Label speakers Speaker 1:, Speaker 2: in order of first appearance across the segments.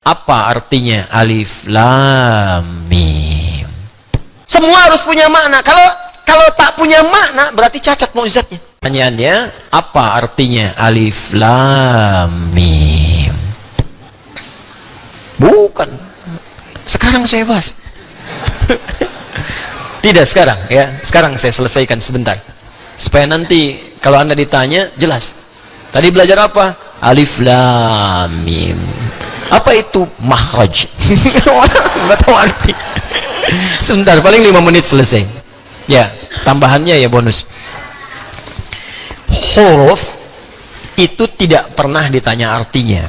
Speaker 1: Apa artinya alif lam mim? Semua harus punya makna. Kalau tak punya makna berarti cacat mukjizatnya. Pertanyaannya, apa artinya alif lam mim? Bukan. Sekarang saya bahas. Tidak sekarang ya. Sekarang saya selesaikan sebentar. Supaya nanti kalau Anda ditanya jelas. Tadi belajar apa? Alif lam mim. Apa itu makhraj? Nggak tahu arti. Sebentar, paling 5 menit selesai. Ya, tambahannya ya bonus. Huruf itu tidak pernah ditanya artinya.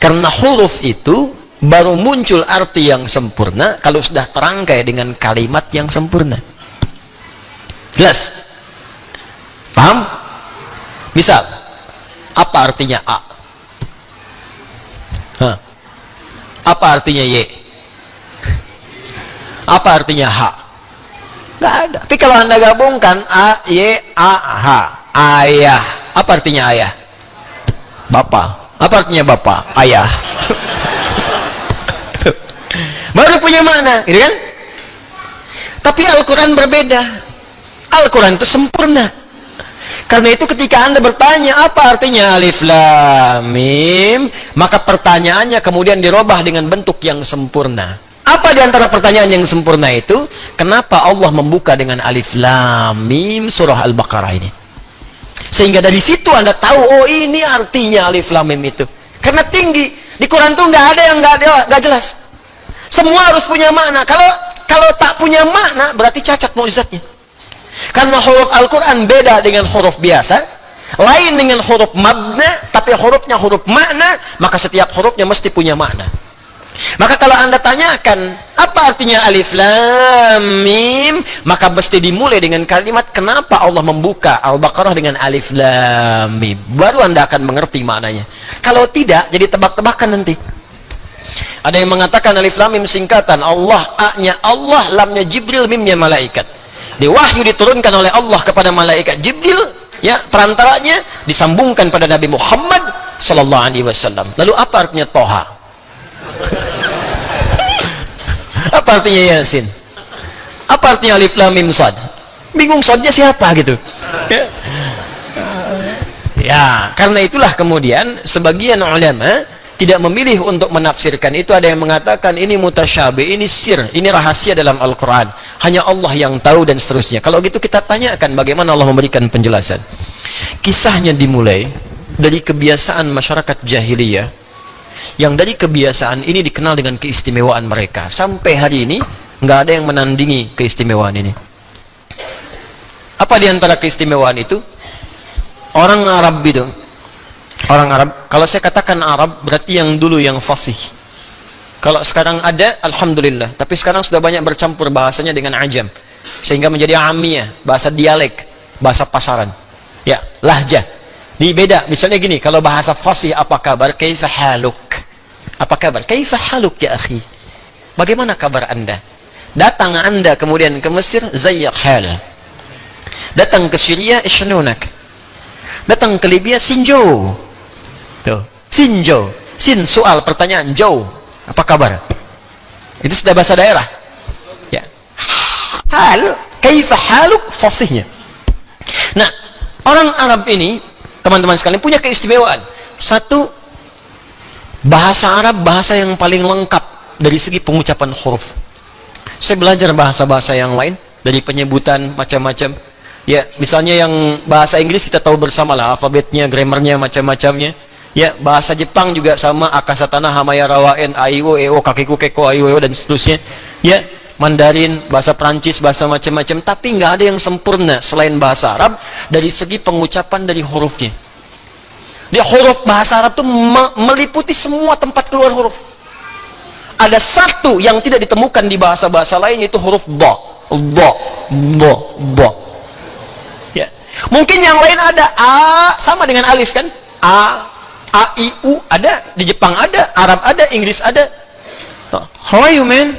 Speaker 1: Karena huruf itu baru muncul arti yang sempurna kalau sudah terangkai dengan kalimat yang sempurna. Jelas? Paham? Misal, apa artinya A? Hah. Apa artinya Y? Apa artinya H? Gak ada. Tapi kalau Anda gabungkan A, Y, A, H, ayah. Apa artinya ayah? Bapak. Apa artinya bapak? Ayah. Baru punya makna, gitu kan? Tapi Al-Quran berbeda. Al-Quran itu sempurna. Karena itu ketika Anda bertanya apa artinya alif lam mim, maka pertanyaannya kemudian dirubah dengan bentuk yang sempurna. Apa di antara pertanyaan yang sempurna itu? Kenapa Allah membuka dengan alif lam mim surah Al-Baqarah ini? Sehingga dari situ Anda tahu, oh ini artinya alif lam mim itu. Karena tinggi. Di Quran tuh nggak ada yang nggak jelas. Semua harus punya makna. Kalau tak punya makna berarti cacat mukjizatnya. Karena huruf Al-Quran beda dengan huruf biasa, lain dengan huruf mabna, tapi hurufnya huruf makna, maka setiap hurufnya mesti punya makna. Maka kalau Anda tanyakan apa artinya alif lam mim, maka mesti dimulai dengan kalimat kenapa Allah membuka Al-Baqarah dengan alif lam mim. Baru Anda akan mengerti maknanya. Kalau tidak, jadi tebak-tebakan nanti. Ada yang mengatakan alif lam mim singkatan Allah, A-nya Allah, lamnya Jibril, mimnya malaikat. Di wahyu diturunkan oleh Allah kepada malaikat Jibril, ya, perantaranya disambungkan pada Nabi Muhammad sallallahu alaihi wasallam. Lalu apa artinya Toha? Apa artinya Yasin? Apa artinya alif lam mim sad? Bingung sadnya siapa gitu. Ya, karena itulah kemudian sebagian ulama tidak memilih untuk menafsirkan itu. Ada yang mengatakan ini mutasyabih, ini sir, ini rahasia dalam Al-Quran, hanya Allah yang tahu dan seterusnya. Kalau gitu kita tanyakan bagaimana Allah memberikan penjelasan. Kisahnya dimulai dari kebiasaan masyarakat jahiliyah, yang dari kebiasaan ini dikenal dengan keistimewaan mereka. Sampai hari ini nggak ada yang menandingi keistimewaan ini. Apa diantara keistimewaan itu? Orang Arab itu, orang Arab, kalau saya katakan Arab berarti yang dulu yang fasih. Kalau sekarang ada, alhamdulillah. Tapi sekarang sudah banyak bercampur bahasanya dengan ajam, sehingga menjadi amiyah, bahasa dialek, bahasa pasaran. Ya, lahjah. Ini beda. Misalnya gini, kalau bahasa fasih, apa kabar? Kaifa haluk? Apa kabar? Kaifa haluk ya akhi? Bagaimana kabar Anda? Datang Anda kemudian ke Mesir, zayyak hal. Datang ke Syria, ishnunak. Datang ke Libya, sinjo. Tuh, sinjo. Sin soal pertanyaan, jauh. Apa kabar? Itu sudah bahasa daerah. Ya. Hal, kaifa haluk, fasihnya. Nah, orang Arab ini, teman-teman sekalian, punya keistimewaan. Satu, bahasa Arab bahasa yang paling lengkap dari segi pengucapan huruf. Saya belajar bahasa-bahasa yang lain, dari penyebutan macam-macam. Ya, misalnya yang bahasa Inggris kita tahu bersama lah, alfabetnya, grammarnya, macam-macamnya. Ya, bahasa Jepang juga sama, akasatana, hamaya, rawaen, aiwo, eo, kakiku, keko, aiwo, dan seterusnya. Ya, Mandarin, bahasa Prancis, bahasa macam-macam. Tapi nggak ada yang sempurna selain bahasa Arab dari segi pengucapan dari hurufnya. Dia huruf bahasa Arab itu meliputi semua tempat keluar huruf. Ada satu yang tidak ditemukan di bahasa-bahasa lain, yaitu huruf do. Do, do, do. Ya. Mungkin yang lain ada a sama dengan alif kan? A, I, U ada, di Jepang ada, Arab ada, Inggris ada. How are you, man?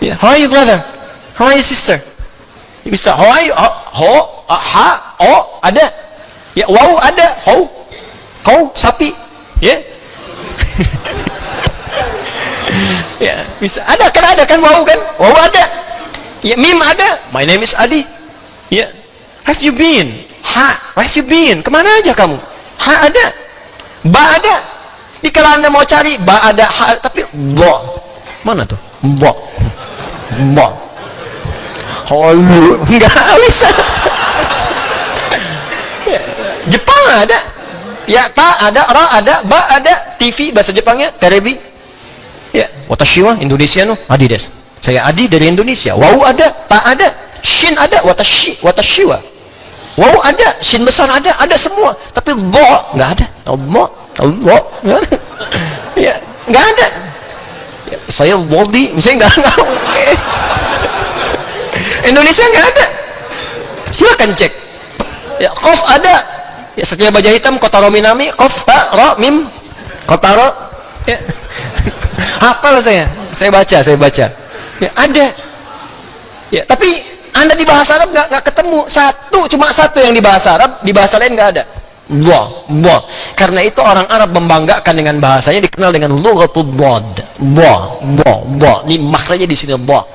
Speaker 1: Yeah. How are you, brother? How are you, sister? Bisa, how are you? Ho, ha, o ada. Ya, wow ada, ho, kau sapi. Ya. Ya, bisa. Ada kan wow kan? Wow ada. Ya, mim ada. My name is Adi. Ya. Have you been? Ha, where have you been? Kemana aja kamu? Ha ada. Ba ada. Di kalau Anda mau cari ba ada, ha, tapi bo. Mana tuh? Bo. Bo. Halo, enggak bisa. Ya. Jepang ada. Ya, ta ada, ra ada, ba ada. TV bahasa Jepangnya terebi. Ya, watashi wa Indonesia no Adi des. Saya Adi dari Indonesia. Wau ada, ta ada, shin ada, watashi wa. Wau ada, shin besar ada semua. Tapi bo enggak ada. Bo. Ya, enggak ada. Ya, saya body, misalnya enggak. Indonesia enggak ada. Silakan cek. Ya, qaf ada. Ya, setia baja hitam kotaro minami, qaf ta ra mim kotaro. Ya. Hafal saya baca. Ya, ada. Ya, tapi Anda di bahasa Arab nggak ketemu cuma satu yang di bahasa Arab, di bahasa lain nggak ada. Bo. Karena itu orang Arab membanggakan dengan bahasanya, dikenal dengan lughatul dhad. Bo. Ini maknanya di sini bo.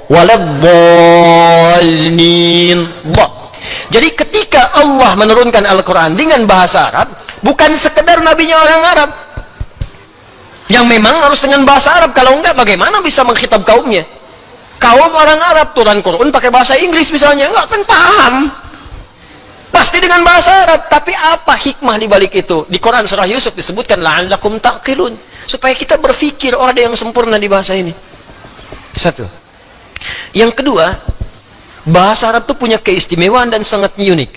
Speaker 1: Waladhdallin. Bo. Jadi ketika Allah menurunkan Al-Quran dengan bahasa Arab, bukan sekedar nabinya orang Arab yang memang harus dengan bahasa Arab, kalau enggak bagaimana bisa mengkhitab kaumnya? Kaum orang Arab turun Quran pakai bahasa Inggris misalnya, enggak akan paham. Pasti dengan bahasa Arab. Tapi apa hikmah di balik itu? Di Quran surah Yusuf disebutkan la'allakum taqilun, supaya kita berpikir, oh ada yang sempurna di bahasa ini. Satu. Yang kedua, bahasa Arab itu punya keistimewaan dan sangat unik.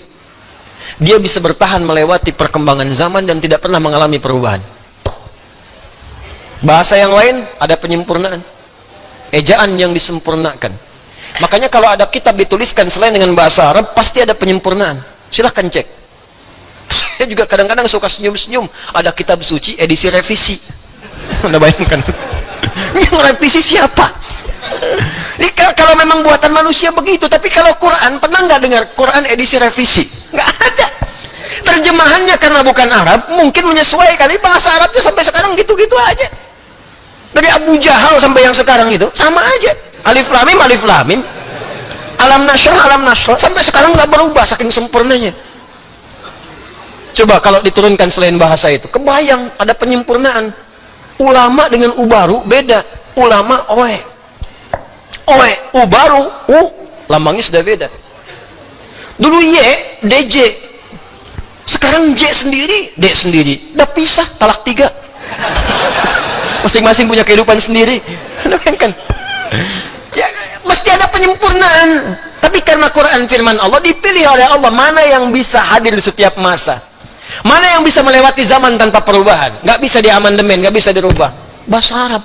Speaker 1: Dia bisa bertahan melewati perkembangan zaman dan tidak pernah mengalami perubahan. Bahasa yang lain ada penyempurnaan, ejaan yang disempurnakan. Makanya kalau ada kitab dituliskan selain dengan bahasa Arab, pasti ada penyempurnaan. Silahkan cek. Saya juga kadang-kadang suka senyum-senyum, ada kitab suci edisi revisi. Anda bayangkan, yang revisi siapa? Ini kalau memang buatan manusia begitu. Tapi kalau Quran, pernah nggak dengar Quran edisi revisi? Nggak ada. Terjemahannya karena bukan Arab, mungkin menyesuaikan. Ini bahasa Arabnya sampai sekarang gitu-gitu aja. Dari Abu Jahal sampai yang sekarang itu sama aja. Alif lam mim, alam nashrah, sampai sekarang nggak berubah saking sempurnanya. Coba kalau diturunkan selain bahasa itu, kebayang ada penyempurnaan. Ulama dengan ubaru beda. Ulama ubaru lambangnya sudah beda. Dulu DJ, sekarang J sendiri, D sendiri, udah pisah, talak 3. Masing-masing punya kehidupan sendiri. Kan? Ya, mesti ada penyempurnaan. Tapi karena Quran firman Allah, dipilih oleh Allah mana yang bisa hadir di setiap masa, mana yang bisa melewati zaman tanpa perubahan, nggak bisa diamandemen, nggak bisa dirubah. Bahasa Arab.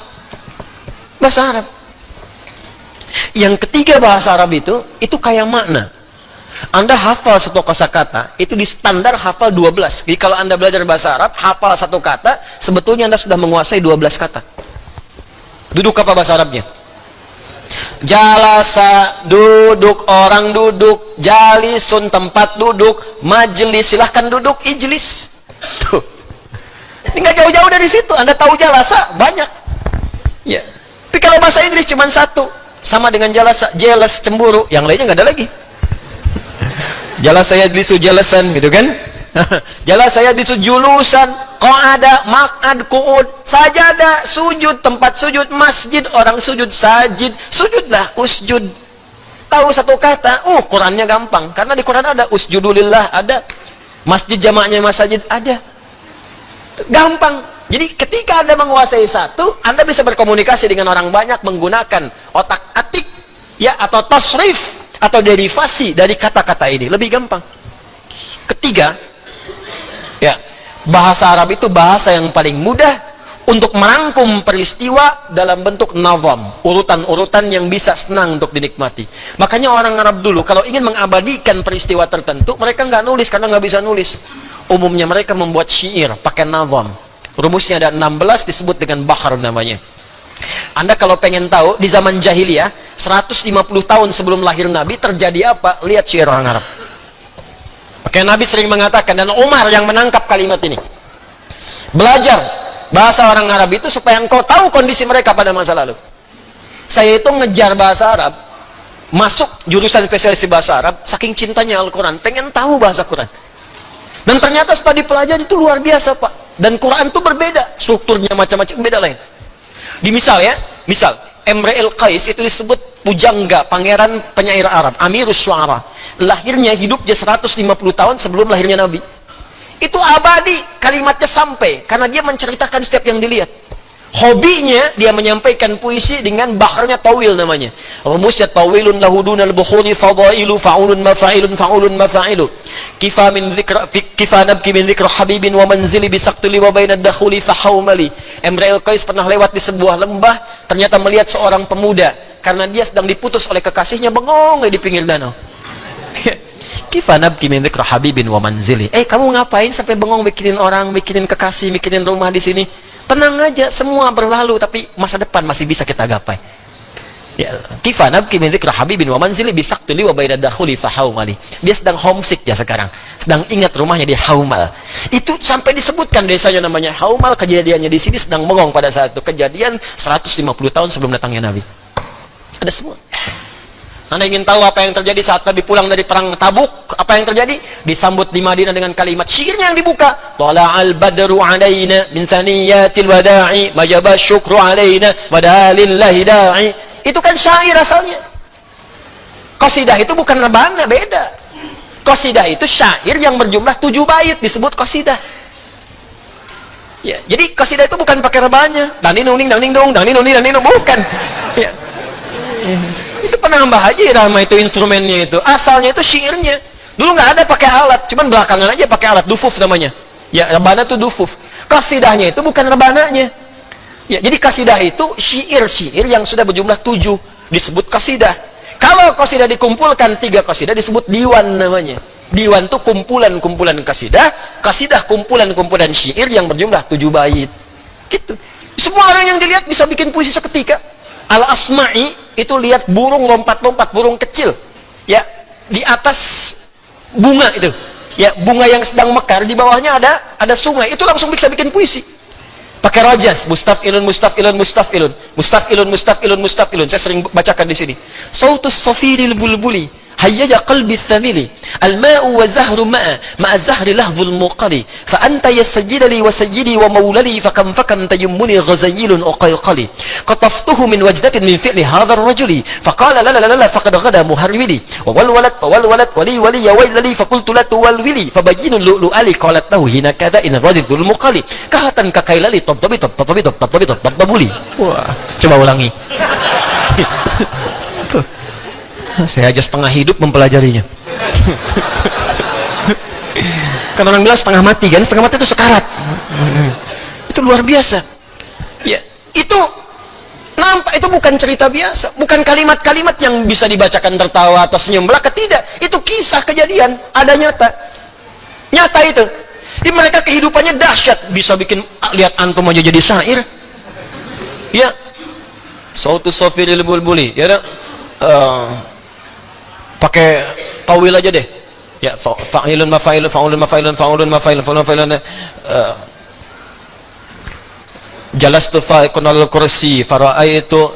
Speaker 1: Yang ketiga, bahasa Arab itu kayak makna. Anda hafal satu kosakata, itu di standar hafal 12. Jadi kalau Anda belajar bahasa Arab, hafal satu kata, sebetulnya Anda sudah menguasai 12 kata. Duduk apa bahasa Arabnya? Jalasa, duduk, orang duduk. Jalisun, tempat duduk. Majelis, silahkan duduk. Ijlis. Tuh. Ini nggak jauh-jauh dari situ. Anda tahu jalasa, banyak. Ya. Tapi kalau bahasa Inggris cuma satu. Sama dengan jalasa, jealous, cemburu. Yang lainnya nggak ada lagi. Jelas saya disu jelasan gitu kan. Jelas saya disu julusan, qa'ada, maq'ad, qu'ud, sajadah, sujud, tempat sujud, masjid, orang sujud, sajid, sujudlah, usjud. Tahu satu kata, Qurannya gampang. Karena di Quran ada usjudulillah, ada masjid jamaknya masjid, ada. Gampang. Jadi ketika Anda menguasai satu, Anda bisa berkomunikasi dengan orang banyak menggunakan otak atik ya, atau tasrif, atau derivasi dari kata-kata ini, lebih gampang. Ketiga, ya, bahasa Arab itu bahasa yang paling mudah untuk merangkum peristiwa dalam bentuk nazam, urutan-urutan yang bisa senang untuk dinikmati. Makanya orang Arab dulu kalau ingin mengabadikan peristiwa tertentu, mereka nggak nulis karena nggak bisa nulis. Umumnya mereka membuat syair pakai nazam. Rumusnya ada 16, disebut dengan bahar namanya. Anda kalau pengen tahu di zaman jahiliyah 150 tahun sebelum lahir Nabi terjadi apa, lihat syair orang Arab. Makanya Nabi sering mengatakan, dan Umar yang menangkap kalimat ini, belajar bahasa orang Arab itu supaya engkau tahu kondisi mereka pada masa lalu. Saya itu ngejar bahasa Arab, masuk jurusan spesialis bahasa Arab, saking cintanya Al-Quran, pengen tahu bahasa Quran. Dan ternyata setelah dipelajari itu luar biasa, Pak. Dan Quran itu berbeda, strukturnya macam-macam, beda lain. Di misal ya, misal Imre al-Qais itu disebut pujangga, pangeran penyair Arab, Amirus Syu'ara. Lahirnya, hidupnya 150 tahun sebelum lahirnya Nabi. Itu abadi, kalimatnya sampai, karena dia menceritakan setiap yang dilihat. Hobinya, dia menyampaikan puisi dengan baharnya tawil namanya. Rumusnya tawilun lahudunal bukhuli fadailu fa'ulun mafa'ilun fa'ulun mafa'ilu. Kifa nabki min dhikra habibin wa manzili bisaktuli wa bainad dakhuli fahawmali. Imre al-Qais pernah lewat di sebuah lembah, ternyata melihat seorang pemuda, karena dia sedang diputus oleh kekasihnya, bengong di pinggir danau. Kifa nabki min dhikra habibin wa manzili. Kamu ngapain sampai bengong, bikinin orang, bikinin kekasih, bikinin rumah di sini? Tenang aja, semua berlalu, tapi masa depan masih bisa kita gapai. Ya, kifa nabki min dzikri habibin wa manzili bisaktuli wa bainad dakhuli fahawmali. Dia sedang homesick ya sekarang, sedang ingat rumahnya di Haumal. Itu sampai disebutkan desanya namanya Haumal, kejadiannya di sini sedang bengong pada saat itu, kejadian 150 tahun sebelum datangnya Nabi. Ada semua. Anda ingin tahu apa yang terjadi saat Nabi pulang dari perang Tabuk? Apa yang terjadi? Disambut di Madinah dengan kalimat syairnya yang dibuka. Tala'al badru alaina min thaniyatil wada'i majaba syukru alaina wadalillahi da'i. Itu kan syair asalnya. Qasidah itu bukan rebana, beda. Qasidah itu syair yang berjumlah 7 bait, disebut qasidah. Ya, jadi qasidah itu bukan pakai rebanya. Dang ning dong, dang ning bukan. Ya. Itu penambah aja irama, itu instrumennya itu. Asalnya itu syairnya. Dulu nggak ada pakai alat, cuman belakangan aja pakai alat, dufuf namanya. Ya, rebana itu dufuf. Qasidahnya itu bukan rebananya. Ya, jadi qasidah itu syair-syair yang sudah berjumlah 7, disebut qasidah. Kalau qasidah dikumpulkan 3 qasidah disebut diwan namanya. Diwan itu kumpulan-kumpulan qasidah, qasidah kumpulan-kumpulan syair yang berjumlah 7 bait. Gitu. Semua orang yang dilihat bisa bikin puisi seketika. Al-Asma'i itu lihat burung lompat-lompat, burung kecil ya di atas bunga itu, ya bunga yang sedang mekar, di bawahnya ada sungai, itu langsung bisa bikin puisi pakai rajas, mustafilun mustafilun mustafilun mustafilun mustafilun mustafilun. Saya sering bacakan di sini. Sautus safiril bulbuli hayya qalbi thamili alma'u wa zahru ma'a zahri lahzul muqali fa anta yasjid li wa sayyidi wa mawlali fa kam tayammuni ghazayilun uqayqali qataftuhu min wajdatin min fi'li hadha ar-rajuli fa qala la la la faqad ghada muharwili wa walwalat wali wali ya waylali fa qultu la tuwalwili fa bayyinu lu'ali qalat lahu hina kadha in radidul muqali kahatan kakailali tabtabi wah, coba ulangi. Saya aja setengah hidup mempelajarinya. Kan orang bilang setengah mati kan, setengah mati itu sekarat. Itu luar biasa. Ya, itu nampak, itu bukan cerita biasa, bukan kalimat-kalimat yang bisa dibacakan tertawa atau senyum belaka, tidak. Itu kisah kejadian, ada nyata. Nyata itu. Di mereka kehidupannya dahsyat, bisa bikin lihat antum aja jadi syair. Ya. Sautus safiril bulbuli, ya pakai tawil aja deh ya, fa'ilun mafa'ilun fa'ulun mafa'ilun fa'ulun mafa'ilun fa'ulun mafa'ilun jalastu fa'ikun kursi fara'aitu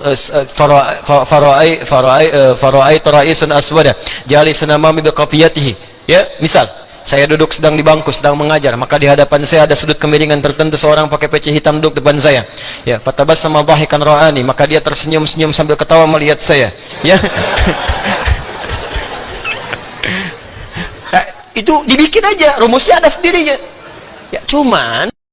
Speaker 1: fara'aitu ra'isun aswada jalisun amami biqafiyatihi. Ya, misal saya duduk sedang di bangku sedang mengajar, maka di hadapan saya ada sudut kemiringan tertentu, seorang pakai peci hitam duduk depan saya. Ya, fatabassama dhahikan ra'ani, maka dia tersenyum-senyum sambil ketawa melihat saya. Ya. Itu dibikin aja, rumusnya ada sendirinya. Ya, cuman